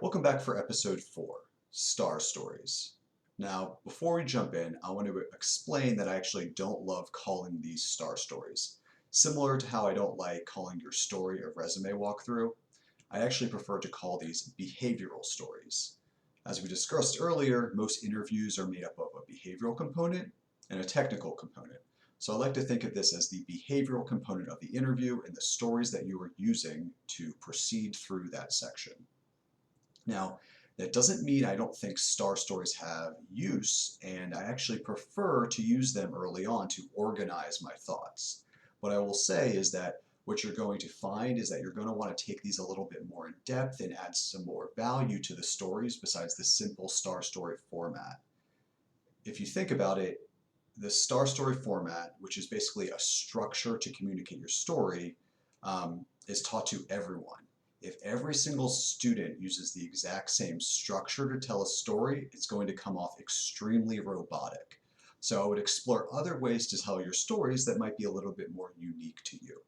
Welcome back for episode 4, Star Stories. Now, before we jump in, I want to explain that I actually don't love calling these star stories. Similar to how I don't like calling your story a resume walkthrough, I actually prefer to call these behavioral stories. As we discussed earlier, most interviews are made up of a behavioral component and a technical component. So I like to think of this as the behavioral component of the interview and the stories that you are using to proceed through that section. Now, that doesn't mean I don't think star stories have use, and I actually prefer to use them early on to organize my thoughts. What I will say is that what you're going to find is that you're going to want to take these a little bit more in depth and add some more value to the stories besides the simple star story format. If you think about it, the star story format, which is basically a structure to communicate your story, is taught to everyone. If every single student uses the exact same structure to tell a story, it's going to come off extremely robotic. So I would explore other ways to tell your stories that might be a little bit more unique to you.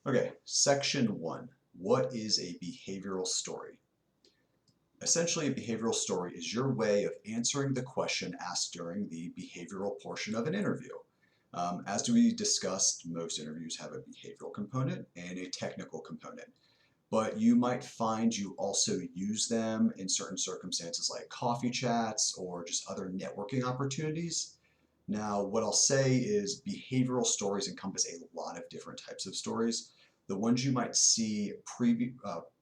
Okay, section 1. What is a behavioral story? Essentially, a behavioral story is your way of answering the question asked during the behavioral portion of an interview. As we discussed, most interviews have a behavioral component and a technical component, but you might find you also use them in certain circumstances like coffee chats or just other networking opportunities. Now, what I'll say is behavioral stories encompass a lot of different types of stories. The ones you might see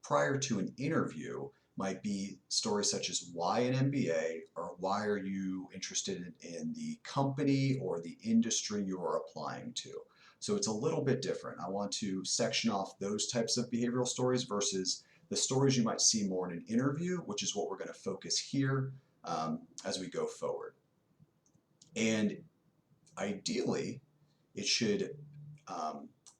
prior to an interview might be stories such as why an MBA or why are you interested in the company or the industry you are applying to. So it's a little bit different. I want to section off those types of behavioral stories versus the stories you might see more in an interview, which is what we're going to focus here as we go forward. And ideally, it should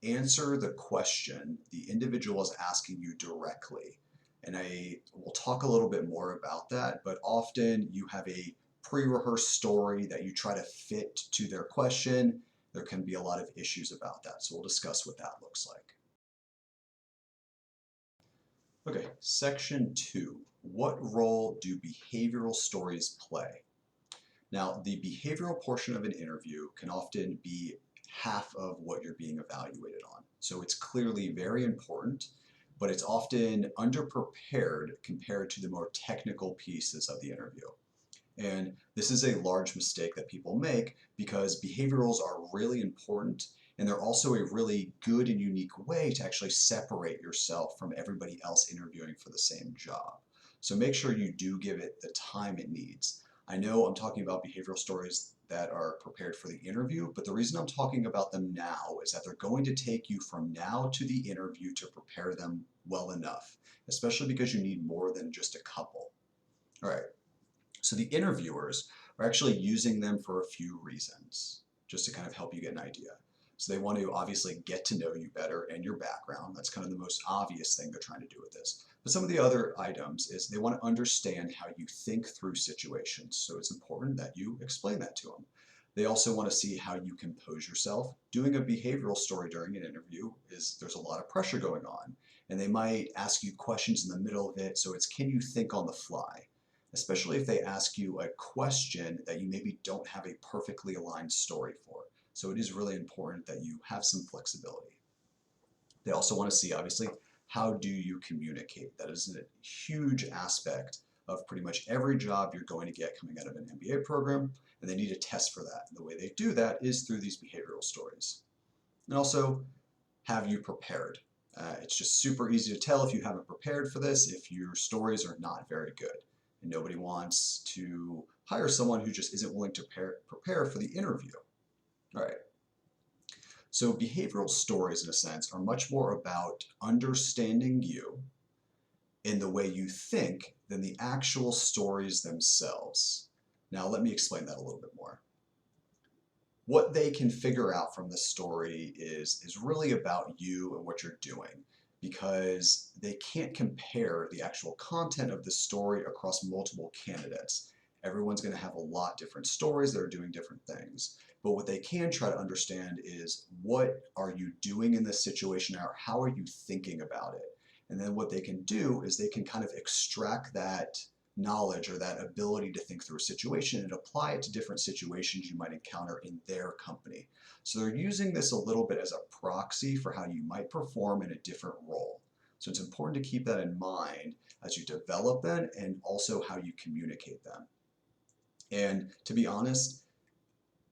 answer the question the individual is asking you directly. And I will talk a little bit more about that, but often you have a pre-rehearsed story that you try to fit to their question. There can be a lot of issues about that, so we'll discuss what that looks like. Okay, section 2. What role do behavioral stories play? Now, the behavioral portion of an interview can often be half of what you're being evaluated on. So it's clearly very important, but it's often underprepared compared to the more technical pieces of the interview. And this is a large mistake that people make because behaviorals are really important and they're also a really good and unique way to actually separate yourself from everybody else interviewing for the same job. So make sure you do give it the time it needs. I know I'm talking about behavioral stories that are prepared for the interview, but the reason I'm talking about them now is that they're going to take you from now to the interview to prepare them well enough, especially because you need more than just a couple. All right, so the interviewers are actually using them for a few reasons, just to kind of help you get an idea. So they want to obviously get to know you better and your background. That's kind of the most obvious thing they're trying to do with this. But some of the other items is they want to understand how you think through situations. So it's important that you explain that to them. They also want to see how you compose yourself. Doing a behavioral story during an interview there's a lot of pressure going on. And they might ask you questions in the middle of it. So it's can you think on the fly? Especially if they ask you a question that you maybe don't have a perfectly aligned story for. So it is really important that you have some flexibility. They also want to see, obviously, how do you communicate? That is a huge aspect of pretty much every job you're going to get coming out of an MBA program, and they need a test for that. And the way they do that is through these behavioral stories. And also, have you prepared? It's just super easy to tell if you haven't prepared for this, if your stories are not very good. And nobody wants to hire someone who just isn't willing to prepare for the interview. All right. So behavioral stories, in a sense, are much more about understanding you in the way you think than the actual stories themselves. Now, let me explain that a little bit more. What they can figure out from the story is really about you and what you're doing, because they can't compare the actual content of the story across multiple candidates. Everyone's going to have a lot different stories that are doing different things. But what they can try to understand is, what are you doing in this situation, or how are you thinking about it? And then what they can do is they can kind of extract that knowledge or that ability to think through a situation and apply it to different situations you might encounter in their company. So they're using this a little bit as a proxy for how you might perform in a different role. So it's important to keep that in mind as you develop them and also how you communicate them. And to be honest,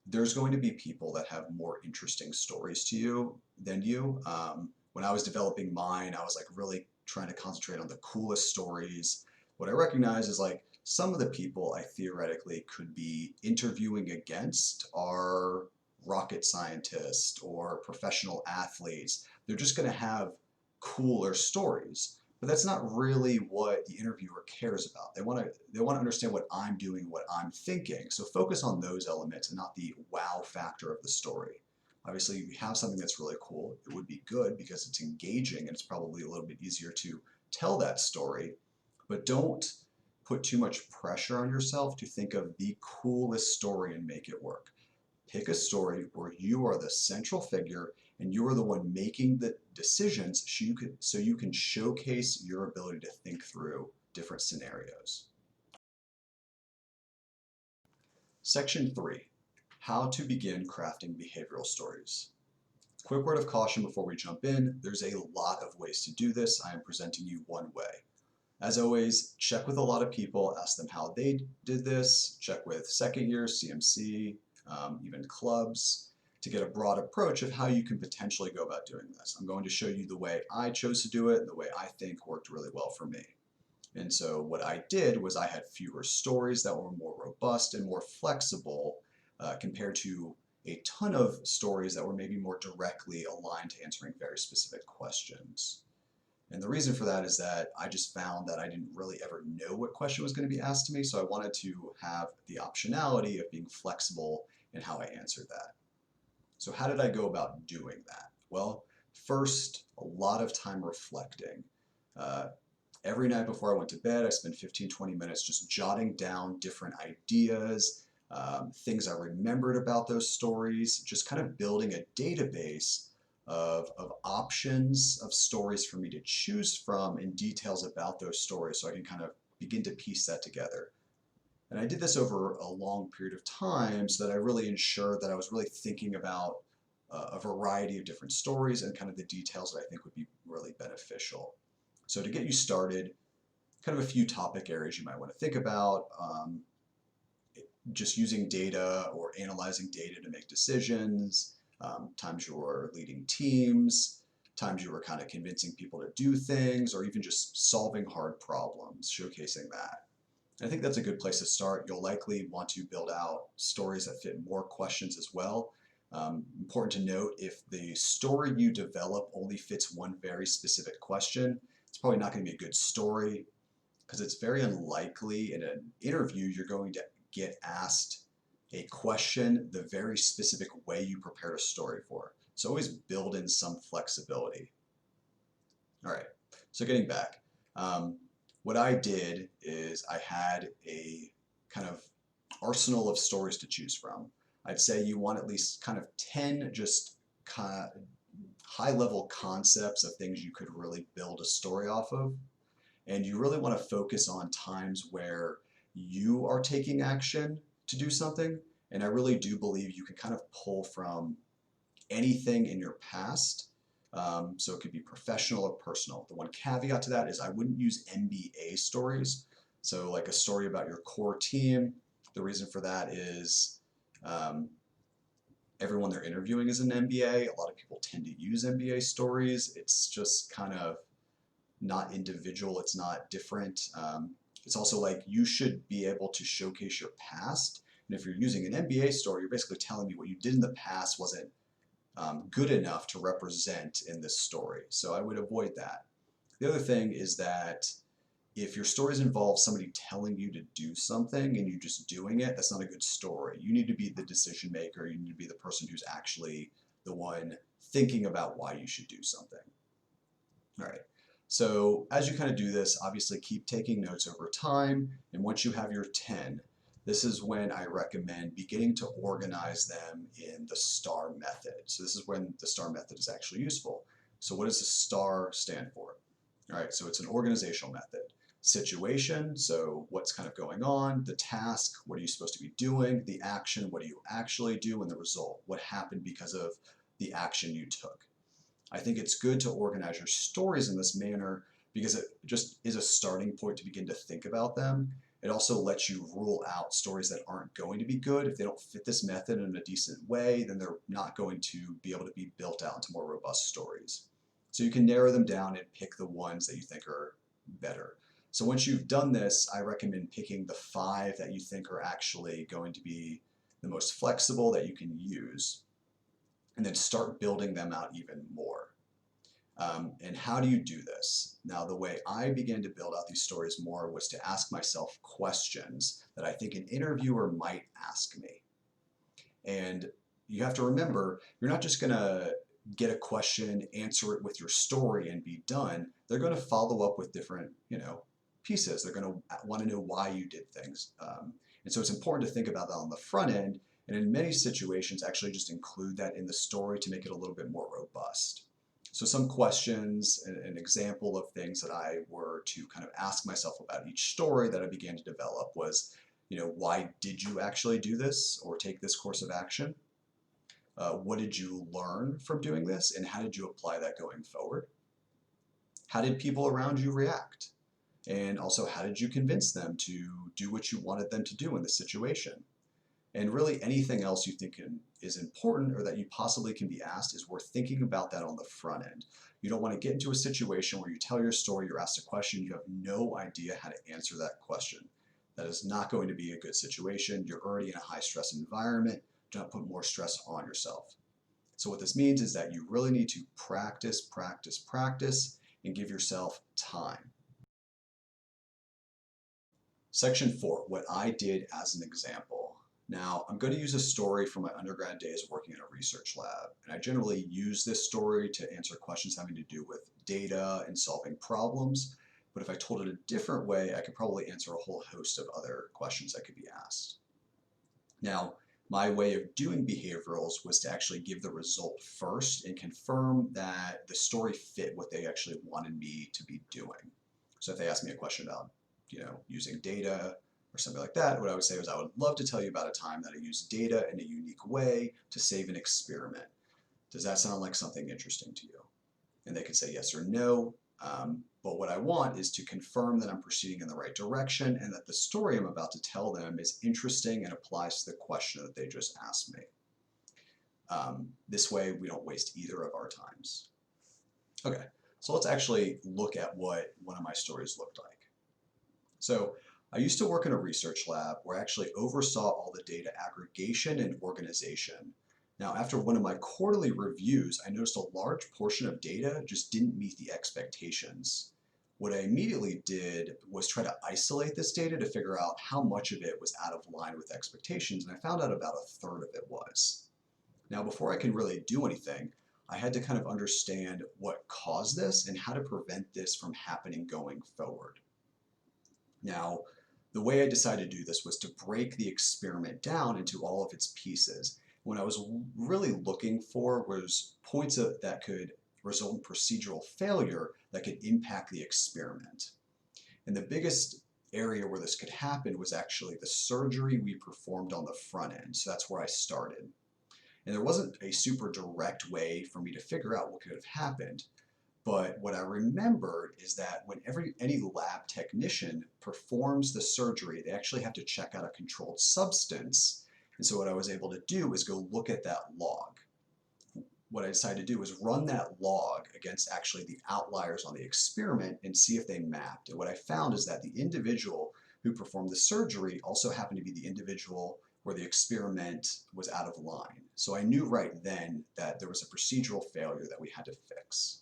there's going to be people that have more interesting stories to you than you. When I was developing mine, I was like really trying to concentrate on the coolest stories. What I recognize is like some of the people I theoretically could be interviewing against are rocket scientists or professional athletes. They're just going to have cooler stories. But that's not really what the interviewer cares about. They want to understand what I'm doing, what I'm thinking. So focus on those elements and not the wow factor of the story. Obviously, if you have something that's really cool, it would be good because it's engaging and it's probably a little bit easier to tell that story. But don't put too much pressure on yourself to think of the coolest story and make it work. Pick a story where you are the central figure and you are the one making the decisions, so you can showcase your ability to think through different scenarios. Section 3, how to begin crafting behavioral stories. Quick word of caution before we jump in, there's a lot of ways to do this. I am presenting you one way. As always, check with a lot of people, ask them how they did this, check with second year, CMC, even clubs, to get a broad approach of how you can potentially go about doing this. I'm going to show you the way I chose to do it and the way I think worked really well for me. And so what I did was I had fewer stories that were more robust and more flexible compared to a ton of stories that were maybe more directly aligned to answering very specific questions. And the reason for that is that I just found that I didn't really ever know what question was going to be asked to me, so I wanted to have the optionality of being flexible in how I answered that. So how did I go about doing that? Well, first, a lot of time reflecting. Every night before I went to bed, I spent 15-20 minutes just jotting down different ideas, things I remembered about those stories, just kind of building a database of options of stories for me to choose from and details about those stories so I can kind of begin to piece that together. And I did this over a long period of time so that I really ensured that I was really thinking about a variety of different stories and kind of the details that I think would be really beneficial. So to get you started, kind of a few topic areas you might want to think about. Just using data or analyzing data to make decisions, times you're leading teams, times you were kind of convincing people to do things, or even just solving hard problems, showcasing that. I think that's a good place to start. You'll likely want to build out stories that fit more questions as well. Important to note, if the story you develop only fits one very specific question, it's probably not going to be a good story because it's very unlikely in an interview you're going to get asked a question the very specific way you prepared a story for. So always build in some flexibility. All right, so getting back. What I did is I had a kind of arsenal of stories to choose from. I'd say you want at least kind of 10 just kind of high-level concepts of things you could really build a story off of. And you really want to focus on times where you are taking action to do something. And I really do believe you can kind of pull from anything in your past. So it could be professional or personal. The one caveat to that is I wouldn't use MBA stories. So like a story about your core team. The reason for that is everyone they're interviewing is an MBA. A lot of people tend to use MBA stories. It's just kind of not individual. It's not different. It's also like you should be able to showcase your past. And if you're using an MBA story, you're basically telling me what you did in the past wasn't good enough to represent in this story. So I would avoid that. The other thing is that if your stories involve somebody telling you to do something and you just doing it, that's not a good story. You need to be the decision maker. You need to be the person who's actually the one thinking about why you should do something. All right. So as you kind of do this, obviously keep taking notes over time. And once you have your 10, This is when I recommend beginning to organize them in the STAR method. So this is when the STAR method is actually useful. So what does the STAR stand for? All right, so it's an organizational method. Situation, so what's kind of going on, the task, what are you supposed to be doing, the action, what do you actually do, and the result, what happened because of the action you took. I think it's good to organize your stories in this manner because it just is a starting point to begin to think about them. It also lets you rule out stories that aren't going to be good. If they don't fit this method in a decent way, then they're not going to be able to be built out into more robust stories. So you can narrow them down and pick the ones that you think are better. So once you've done this, I recommend picking the 5 that you think are actually going to be the most flexible that you can use, and then start building them out even more. And how do you do this? Now, the way I began to build out these stories more was to ask myself questions that I think an interviewer might ask me. And you have to remember, you're not just going to get a question, answer it with your story, and be done. They're going to follow up with different, pieces. They're going to want to know why you did things. And so it's important to think about that on the front end, and in many situations, actually just include that in the story to make it a little bit more robust. So some questions, an example of things that I were to kind of ask myself about each story that I began to develop was, why did you actually do this or take this course of action? What did you learn from doing this, and how did you apply that going forward? How did people around you react? And also, how did you convince them to do what you wanted them to do in the situation? And really anything else you think is important or that you possibly can be asked is worth thinking about that on the front end. You don't want to get into a situation where you tell your story, you're asked a question, you have no idea how to answer that question. That is not going to be a good situation. You're already in a high stress environment. Do not put more stress on yourself. So what this means is that you really need to practice, practice, practice, and give yourself time. Section 4, what I did as an example. Now, I'm going to use a story from my undergrad days working in a research lab, and I generally use this story to answer questions having to do with data and solving problems, but if I told it a different way, I could probably answer a whole host of other questions that could be asked. Now, my way of doing behaviorals was to actually give the result first and confirm that the story fit what they actually wanted me to be doing. So if they asked me a question about, using data or something like that, what I would say was I would love to tell you about a time that I used data in a unique way to save an experiment. Does that sound like something interesting to you? And they could say yes or no. But what I want is to confirm that I'm proceeding in the right direction and that the story I'm about to tell them is interesting and applies to the question that they just asked me. This way we don't waste either of our times. Okay, so let's actually look at what one of my stories looked like. So I used to work in a research lab where I actually oversaw all the data aggregation and organization. Now, after one of my quarterly reviews, I noticed a large portion of data just didn't meet the expectations. What I immediately did was try to isolate this data to figure out how much of it was out of line with expectations, and I found out about a third of it was. Now, before I can really do anything, I had to kind of understand what caused this and how to prevent this from happening going forward. Now, the way I decided to do this was to break the experiment down into all of its pieces. What I was really looking for was points that could result in procedural failure that could impact the experiment. And the biggest area where this could happen was actually the surgery we performed on the front end. So that's where I started. And there wasn't a super direct way for me to figure out what could have happened. But what I remembered is that when any lab technician performs the surgery, they actually have to check out a controlled substance. And so what I was able to do is go look at that log. What I decided to do was run that log against actually the outliers on the experiment and see if they mapped. And what I found is that the individual who performed the surgery also happened to be the individual where the experiment was out of line. So I knew right then that there was a procedural failure that we had to fix.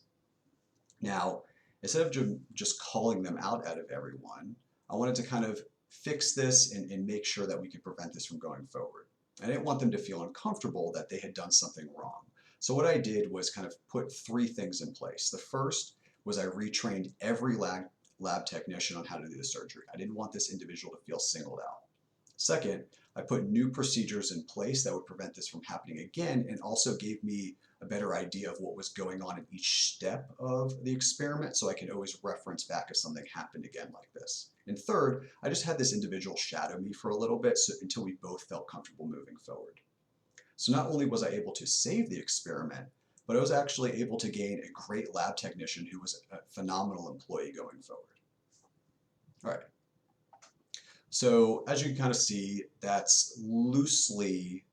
Now, instead of just calling them out of everyone, I wanted to kind of fix this and make sure that we could prevent this from going forward. I didn't want them to feel uncomfortable that they had done something wrong. So what I did was kind of put 3 things in place. The first was I retrained every lab technician on how to do the surgery. I didn't want this individual to feel singled out. Second, I put new procedures in place that would prevent this from happening again and also gave me a better idea of what was going on in each step of the experiment so I can always reference back if something happened again like this. And third, I just had this individual shadow me for a little bit until we both felt comfortable moving forward. So not only was I able to save the experiment, but I was actually able to gain a great lab technician who was a phenomenal employee going forward. All right. So as you can kind of see, that's loosely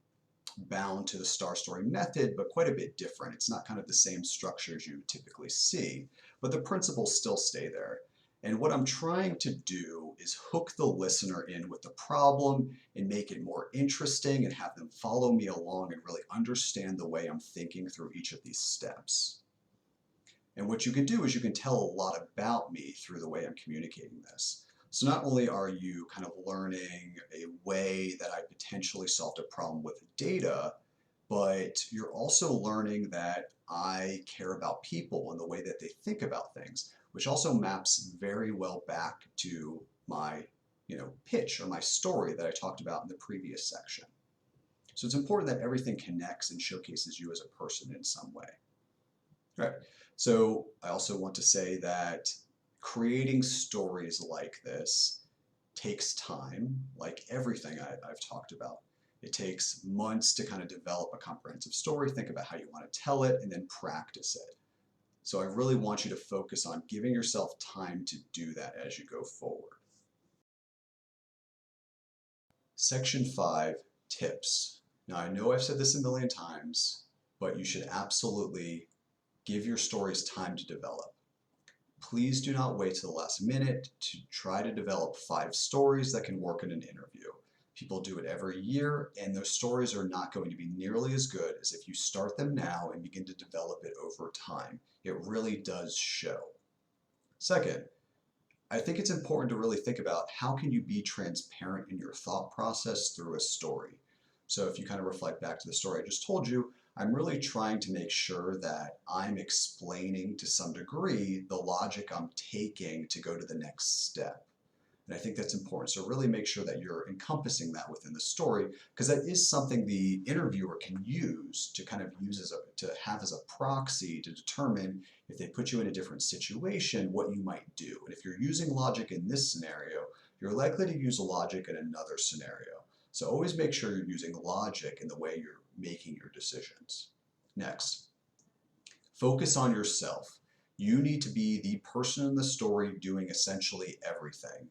bound to the star story method, but quite a bit different. It's not kind of the same structures you typically see, but the principles still stay there. And what I'm trying to do is hook the listener in with the problem and make it more interesting and have them follow me along and really understand the way I'm thinking through each of these steps. And what you can do is you can tell a lot about me through the way I'm communicating this. So not only are you kind of learning a way that I potentially solved a problem with data, but you're also learning that I care about people and the way that they think about things, which also maps very well back to my pitch or my story that I talked about in the previous section. So it's important that everything connects and showcases you as a person in some way. All right. So I also want to say that creating stories like this takes time, like everything I've talked about. It takes months to kind of develop a comprehensive story, think about how you want to tell it, and then practice it. So I really want you to focus on giving yourself time to do that as you go forward. Section 5, tips. Now I know I've said this a million times, but you should absolutely give your stories time to develop. Please do not wait to the last minute to try to develop 5 stories that can work in an interview. People do it every year, and those stories are not going to be nearly as good as if you start them now and begin to develop it over time. It really does show. Second, I think it's important to really think about how can you be transparent in your thought process through a story. So if you kind of reflect back to the story I just told you, I'm really trying to make sure that I'm explaining to some degree the logic I'm taking to go to the next step. And I think that's important. So really make sure that you're encompassing that within the story, because that is something the interviewer can use to kind of use to have as a proxy to determine if they put you in a different situation, what you might do. And if you're using logic in this scenario, you're likely to use logic in another scenario. So always make sure you're using logic in the way you're making your decisions. Next, focus on yourself. You need to be the person in the story doing essentially everything.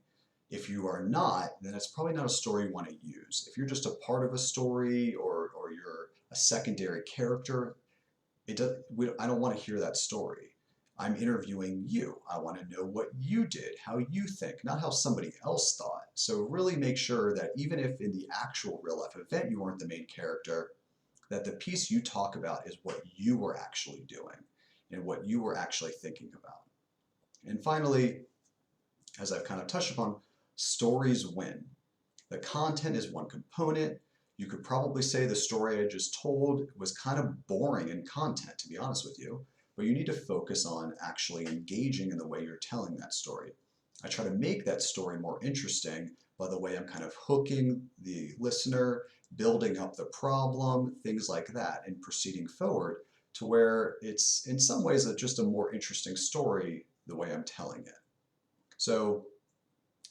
If you are not, then it's probably not a story you want to use. If you're just a part of a story or you're a secondary character, I don't want to hear that story. I'm interviewing you. I want to know what you did, how you think, not how somebody else thought. So really make sure that even if in the actual real life event you weren't the main character, that the piece you talk about is what you were actually doing and what you were actually thinking about. And finally, as I've kind of touched upon, stories win. The content is one component. You could probably say the story I just told was kind of boring in content, to be honest with you, but you need to focus on actually engaging in the way you're telling that story. I try to make that story more interesting by the way I'm kind of hooking the listener, building up the problem, things like that, and proceeding forward to where it's in some ways just a more interesting story the way I'm telling it. So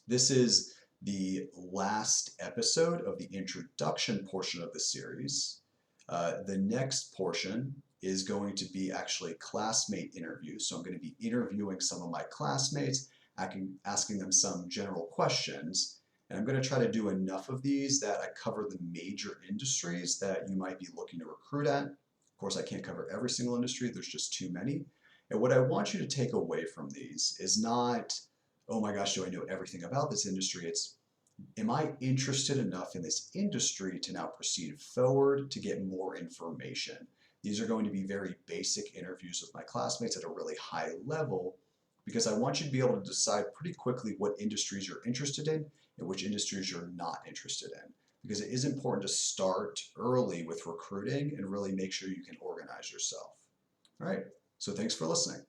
this is the last episode of the introduction portion of the series. The next portion is going to be actually classmate interviews. So I'm going to be interviewing some of my classmates, asking them some general questions. And I'm going to try to do enough of these that I cover the major industries that you might be looking to recruit at. Of course, I can't cover every single industry. There's just too many. And what I want you to take away from these is not, oh my gosh, do I know everything about this industry? It's, am I interested enough in this industry to now proceed forward to get more information? These are going to be very basic interviews with my classmates at a really high level because I want you to be able to decide pretty quickly what industries you're interested in and which industries you're not interested in. Because it is important to start early with recruiting and really make sure you can organize yourself. All right, so thanks for listening.